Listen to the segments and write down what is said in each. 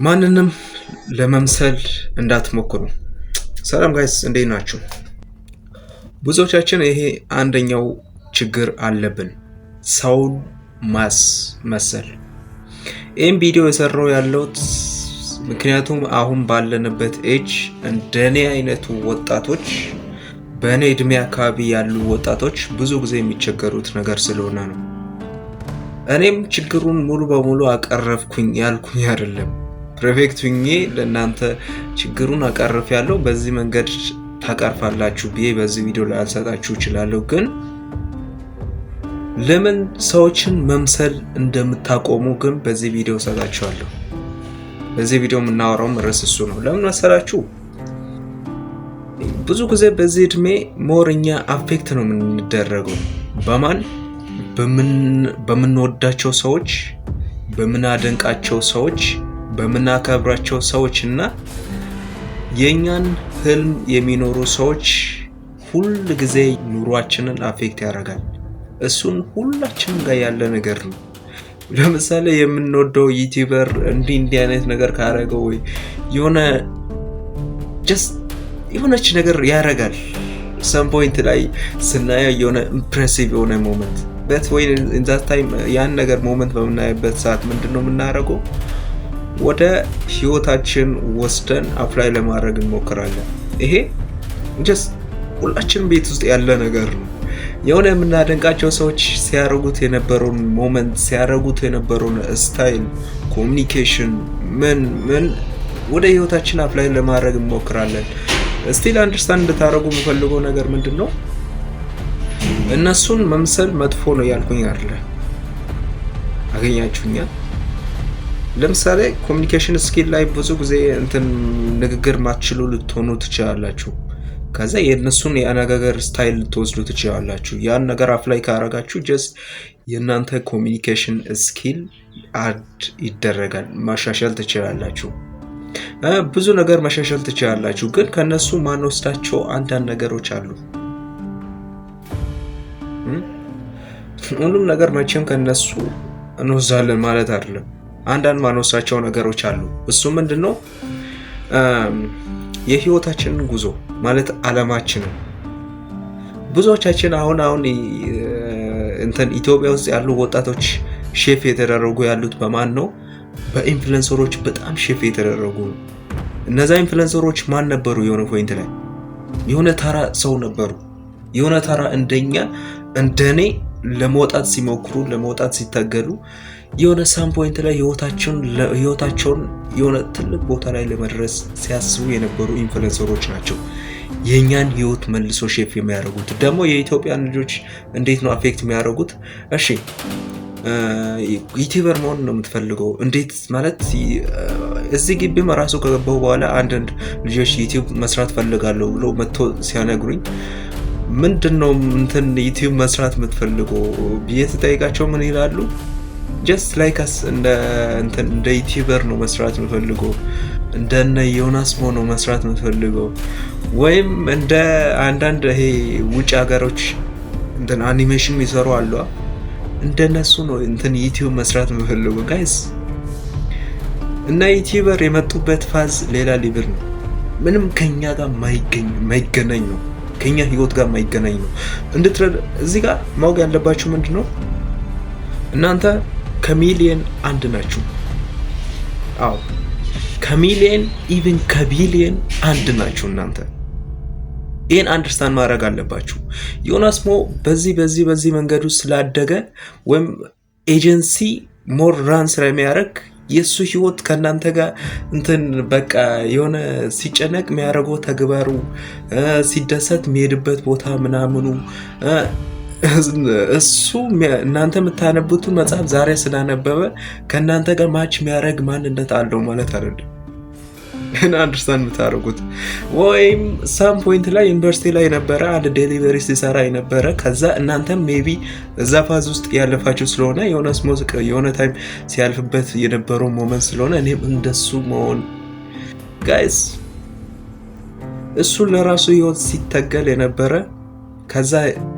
ማንንም ለመምሰል እንዳትሞክሩ። ሰላም ጋይስ እንዴት ናችሁ? ብዙዎቻችን ይሄ አንደኛው ችግር አለብን፣ ሰውን ማስመሰል። ይህም ቪዲዮ የሰራው ያለሁት ምክንያቱም አሁን ባለንበት ኤጅ እንደኔ አይነቱ ወጣቶች በእኔ እድሜ አካባቢ ያሉ ወጣቶች ብዙ ጊዜ የሚቸገሩት ነገር ስለሆነ ነው። እኔም ችግሩን ሙሉ በሙሉ አቀረፍኩኝ ያልኩኝ አይደለም። ፐርፌክት ሆኜ ለእናንተ ችግሩን አቀርፍ ያለው በዚህ መንገድ ታቀርፋላችሁ ብዬ በዚህ ቪዲዮ ላይ አልሰጣችሁ እችላለሁ። ግን ለምን ሰዎችን መምሰል እንደምታቆሙ ግን በዚህ ቪዲዮ ሰጣችኋለሁ። በዚህ ቪዲዮ የምናወራው ርዕስ እሱ ነው። ለምን መሰላችሁ? ብዙ ጊዜ በዚህ እድሜ ሞርኛ አፌክት ነው የምንደረገው በማን በምንወዳቸው ሰዎች፣ በምናደንቃቸው ሰዎች፣ በምናከብራቸው ሰዎች እና የኛን ህልም የሚኖሩ ሰዎች ሁል ጊዜ ኑሯችንን አፌክት ያደርጋል። እሱን ሁላችንም ጋር ያለ ነገር ነው። ለምሳሌ የምንወደው ዩቲዩበር እንዲህ አይነት ነገር ካረገው ወይ የሆነች ነገር ያደርጋል። ሰም ፖይንት ላይ ስናየው የሆነ ኢምፕሬሲቭ የሆነ ሞመንት በት ወይ ኢን ዛት ታይም ያን ነገር ሞመንት በምናይበት ሰዓት ምንድነው የምናደርገው? ወደ ህይወታችን ወስደን አፕላይ ለማድረግ እንሞክራለን። ይሄ ሁላችንም ቤት ውስጥ ያለ ነገር ነው። የሆነ የምናደንቃቸው ሰዎች ሲያረጉት የነበረውን ሞመንት፣ ሲያረጉት የነበረውን ስታይል፣ ኮሚኒኬሽን ምን ወደ ህይወታችን አፕላይ ለማድረግ እንሞክራለን። ስቲል አንደርስታንድ እንድታረጉ የምፈልገው ነገር ምንድነው? እነሱን መምሰል መጥፎ ነው ያልኩኝ አይደለ? አገኛችሁኛ? ለምሳሌ ኮሚኒኬሽን ስኪል ላይ ብዙ ጊዜ ንግግር ማትችሉ ልትሆኑ ትችላላችሁ። ከዛ የእነሱን የአነጋገር ስታይል ልትወስዱ ትችላላችሁ። ያን ነገር አፕላይ ካረጋችሁ የእናንተ ኮሚኒኬሽን ስኪል አድ ይደረጋል፣ ማሻሻል ትችላላችሁ። ብዙ ነገር ማሻሻል ትችላላችሁ። ግን ከነሱ ማንወስዳቸው አንዳንድ ነገሮች አሉ። ሁሉም ነገር መቼም ከነሱ እንወስዳለን ማለት አይደለም። አንዳንድ ማንወስዳቸው ነገሮች አሉ። እሱ ምንድነው? የህይወታችንን ጉዞ ማለት አለማችንን። ብዙዎቻችን አሁን ኢትዮጵያ ውስጥ ያሉ ወጣቶች ሼፍ የተደረጉ ያሉት በማን ነው? በኢንፍሉዌንሰሮች በጣም ሼፍ የተደረጉ። እነዛ ኢንፍሉዌንሰሮች ማን ነበሩ? የሆነ ፖይንት ላይ የሆነ ተራ ሰው ነበሩ። የሆነ ተራ እንደኔ ለመውጣት ሲሞክሩ፣ ለመውጣት ሲታገሉ የሆነ ሳም ፖይንት ላይ ህይወታቸውን የሆነ ትልቅ ቦታ ላይ ለመድረስ ሲያስቡ የነበሩ ኢንፍሉዌንሰሮች ናቸው የኛን ህይወት መልሶ ሼፍ የሚያደርጉት። ደግሞ የኢትዮጵያን ልጆች እንዴት ነው አፌክት የሚያደርጉት? እሺ ዩቲዩበር መሆን ነው የምትፈልገው? እንዴት ማለት እዚህ ግቢም ራሱ ከገባሁ በኋላ አንዳንድ ልጆች ዩቲዩብ መስራት ፈልጋለሁ ብሎ መጥቶ ሲያነግሩኝ ምንድነው ዩቲዩብ መስራት የምትፈልገው ብዬ ስጠይቃቸው ምን ይላሉ? ጀስት ላይክ አስ እንደ ዩቲዩበር ነው መስራት የምፈልገው፣ እንደነ ዮናስ ነው መስራት የምፈልገው፣ ወይም እንደ አንዳንድ ይሄ ውጭ ሀገሮች አኒሜሽን የሚሰሩ አሉ፣ እንደነሱ ነው ዩቲዩብ መስራት የምፈልገው። ጋይስ እና ዩቲዩበር የመጡበት ፋዝ ሌላ ሊብል ነው። ምንም ከኛ ጋር ማይገናኝ ነው፣ ከኛ ህይወት ጋር ማይገናኝ ነው። እዚህ ጋር ማወቅ ያለባችሁ ምንድነው? እናንተ ከሚሊየን አንድ ናችሁ። አዎ ከሚሊየን ኢቭን ከቢሊየን አንድ ናችሁ እናንተ። ይሄን አንደርስታንድ ማድረግ አለባችሁ። ዮናስ በዚህ መንገዱ ስላደገ ወይም ኤጀንሲ ሞር ራን ስለሚያደርግ የሱ ህይወት ከናንተ ጋር በቃ የሆነ ሲጨነቅ የሚያደርገው ተግባሩ፣ ሲደሰት የሚሄድበት ቦታ ምናምኑ እሱ እናንተ የምታነቡት መጽሐፍ ዛሬ ስላነበበ ከናንተ ጋር ማች የሚያደርግ ማንነት አለው ማለት አይደለም። እና አንደርስታንድ የምታደርጉት ወይም ሳም ፖይንት ላይ ዩኒቨርሲቲ ላይ ነበረ አንድ ዴሊቨሪ ሲሰራ የነበረ፣ ከዛ እናንተም ሜቢ እዛ ፋዝ ውስጥ ያለፋችሁ ስለሆነ የሆነ ታይም ሲያልፍበት የነበረው ሞመንት ስለሆነ እኔም እንደሱ መሆን ጋይስ፣ እሱ ለራሱ ህይወት ሲታገል የነበረ ከዛ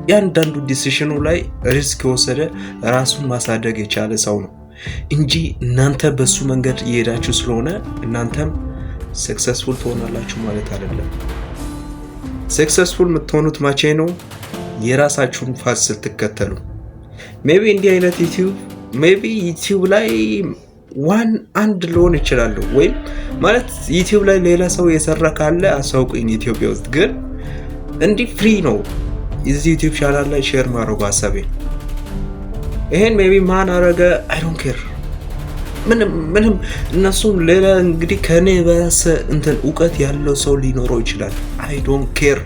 ያንዳንዱ ዲሲሽኑ ላይ ሪስክ የወሰደ ራሱን ማሳደግ የቻለ ሰው ነው። እንጂ እናንተ በሱ መንገድ እየሄዳችሁ ስለሆነ እናንተም ሰክሰስፉል ትሆናላችሁ ማለት አይደለም። ሰክሰስፉል የምትሆኑት መቼ ነው? የራሳችሁን ፋዝ ስትከተሉ። ሜቢ እንዲህ አይነት ዩቲዩብ ላይ አንድ ሊሆን ይችላል፣ ወይም ማለት ዩቲዩብ ላይ ሌላ ሰው የሰራ ካለ አሳውቁኝ። ኢትዮጵያ ውስጥ ግን እንዲህ ፍሪ ነው እዚህ ዩቲዩብ ቻናል ላይ ሼር ማድረግ ሀሳቤ። ይሄን ሜቢ ማን አረገ አይ ዶንት ኬር። ምንም እነሱም ሌላ እንግዲህ ከኔ በራስ እውቀት ያለው ሰው ሊኖረው ይችላል። አይ ዶንት ኬር።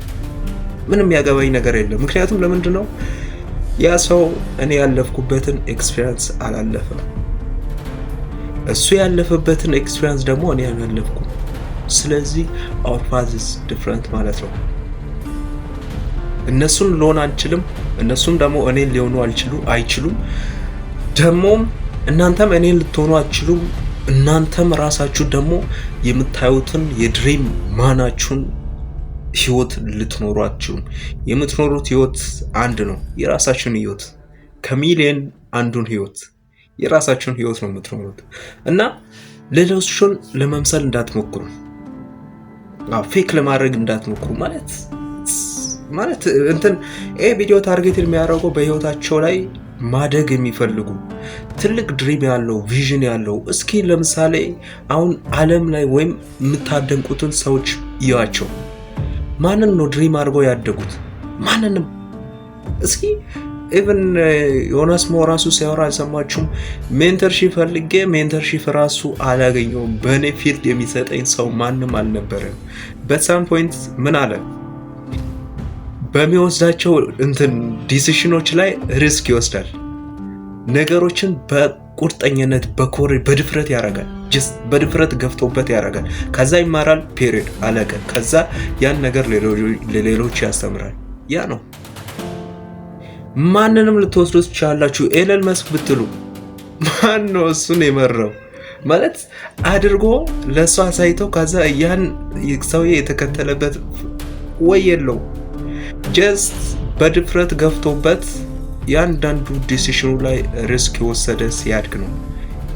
ምንም ያገባኝ ነገር የለም። ምክንያቱም ለምንድን ነው ያ ሰው እኔ ያለፍኩበትን ኤክስፒሪየንስ አላለፈም። እሱ ያለፈበትን ኤክስፒሪየንስ ደግሞ እኔ አላለፍኩም። ስለዚህ our path is different ማለት ነው። እነሱን ልሆን አንችልም፣ እነሱም ደግሞ እኔን ሊሆኑ አይችሉም። ደግሞም እናንተም እኔን ልትሆኑ አትችሉም። እናንተም ራሳችሁ ደግሞ የምታዩትን የድሪም ማናችሁን ህይወት ልትኖሩ አትችሉም። የምትኖሩት ህይወት አንድ ነው፣ የራሳችሁን ህይወት፣ ከሚሊየን አንዱን ህይወት፣ የራሳችሁን ህይወት ነው የምትኖሩት። እና ሌሎችን ለመምሰል እንዳትሞክሩ፣ ፌክ ለማድረግ እንዳትሞክሩ። ማለት ይሄ ቪዲዮ ታርጌት የሚያደርገው በህይወታቸው ላይ ማደግ የሚፈልጉ ትልቅ ድሪም ያለው ቪዥን ያለው። እስኪ ለምሳሌ አሁን ዓለም ላይ ወይም የምታደንቁትን ሰዎች ይያቸው። ማንን ነው ድሪም አድርገው ያደጉት? ማንንም። እስኪ ኢቭን ዮናስ ሞራሱ ሲያወራ አልሰማችሁም? ሜንተርሺፕ ፈልጌ ሜንተርሺፕ ራሱ አላገኘውም። በእኔ ፊልድ የሚሰጠኝ ሰው ማንም አልነበረም። በሳም ፖይንት ምን አለ? በሚወስዳቸው ዲሲሽኖች ላይ ሪስክ ይወስዳል። ነገሮችን በቁርጠኝነት በድፍረት ያደርጋል። በድፍረት ገፍቶበት ያደርጋል። ከዛ ይማራል። ፔሪድ አለቀ። ከዛ ያን ነገር ለሌሎች ያስተምራል። ያ ነው። ማንንም ልትወስዱት ትችላላችሁ። ኤለን መስክ ብትሉ ማን ነው እሱን የመራው? ማለት አድርጎ ለሷ አሳይተው ከዛ ያን ሰውዬ የተከተለበት ወይ የለው። ጀስት በድፍረት ገፍቶበት ያንዳንዱ ዲሲሽኑ ላይ ሪስክ የወሰደ ሲያድግ ነው።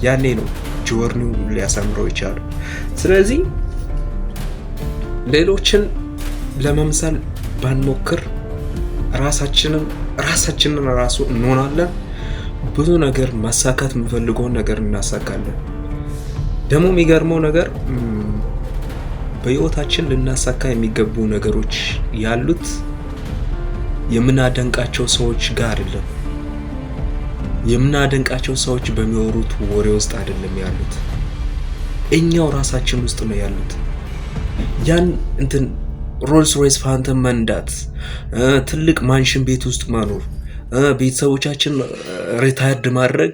ያኔ ነው ጆርኒው ሊያሳምረው ይችላል። ስለዚህ ሌሎችን ለመምሰል ባንሞክር ራሳችንን ራሱ እንሆናለን። ብዙ ነገር ማሳካት የምንፈልገውን ነገር እናሳካለን። ደግሞ የሚገርመው ነገር በህይወታችን ልናሳካ የሚገቡ ነገሮች ያሉት የምናደንቃቸው ሰዎች ጋር አይደለም። የምናደንቃቸው ሰዎች በሚወሩት ወሬ ውስጥ አይደለም ያሉት፣ እኛው ራሳችን ውስጥ ነው ያሉት። ያን ሮልስ ሮይስ ፋንተም መንዳት፣ ትልቅ ማንሽን ቤት ውስጥ መኖር፣ ቤተሰቦቻችን ሪታየርድ ማድረግ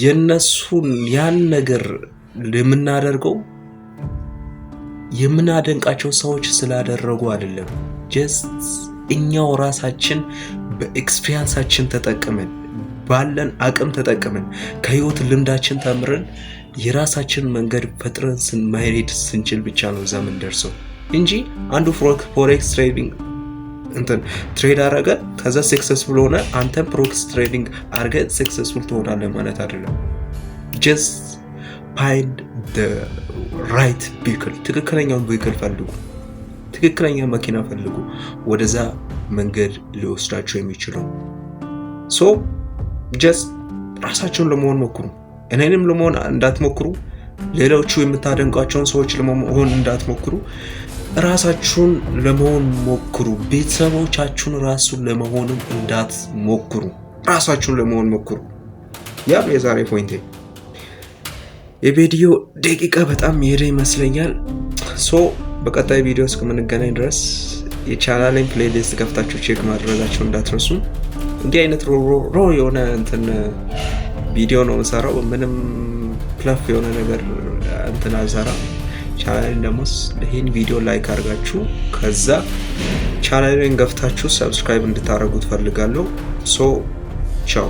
የነሱን ያን ነገር ለምናደርገው የምናደንቃቸው ሰዎች ስላደረጉ አይደለም። ጀስት እኛው ራሳችን በኤክስፒሪየንሳችን ተጠቅመን ባለን አቅም ተጠቅመን ከህይወት ልምዳችን ተምረን የራሳችን መንገድ ፈጥረን መሄድ ስንችል ብቻ ነው ዘመን ደርሰው እንጂ አንዱ ፎሬክስ ትሬዲንግ ትሬድ አረገ ከዛ ሰክሰስፉል ሆነ አንተ ፎሬክስ ትሬዲንግ አርገ ሰክሰስፉል ትሆናለህ ማለት አይደለም። ጀስት find the right vehicle፣ ትክክለኛውን vehicle ፈልጉ፣ ትክክለኛ መኪና ፈልጉ፣ ወደዛ መንገድ ሊወስዳችሁ የሚችለው። ሶ ጀስት ራሳችሁን ለመሆን ሞክሩ። እኔንም ለመሆን እንዳትሞክሩ፣ ሌሎቹ የምታደንቋቸውን ሰዎች ለመሆን እንዳትሞክሩ፣ ራሳችሁን ለመሆን ሞክሩ። ቤተሰቦቻችሁን ራሱን ለመሆንም እንዳትሞክሩ፣ ራሳችሁን ለመሆን ሞክሩ። ያ የዛሬ ፖይንቴ። የቪዲዮ ደቂቃ በጣም የሄደ ይመስለኛል። ሶ በቀጣይ ቪዲዮ እስከምንገናኝ ድረስ የቻናሌን ፕሌሊስት ከፍታችሁ ቼክ ማድረጋችሁ እንዳትረሱ። እንዲህ አይነት ሮ የሆነ ቪዲዮ ነው የምሰራው። ምንም ፕለፍ የሆነ ነገር አልሰራም። ቻናሌን ደግሞ ይሄን ቪዲዮ ላይክ አድርጋችሁ ከዛ ቻናሌን ገፍታችሁ ሰብስክራይብ እንድታደርጉ ፈልጋለሁ። ሶ ቻው።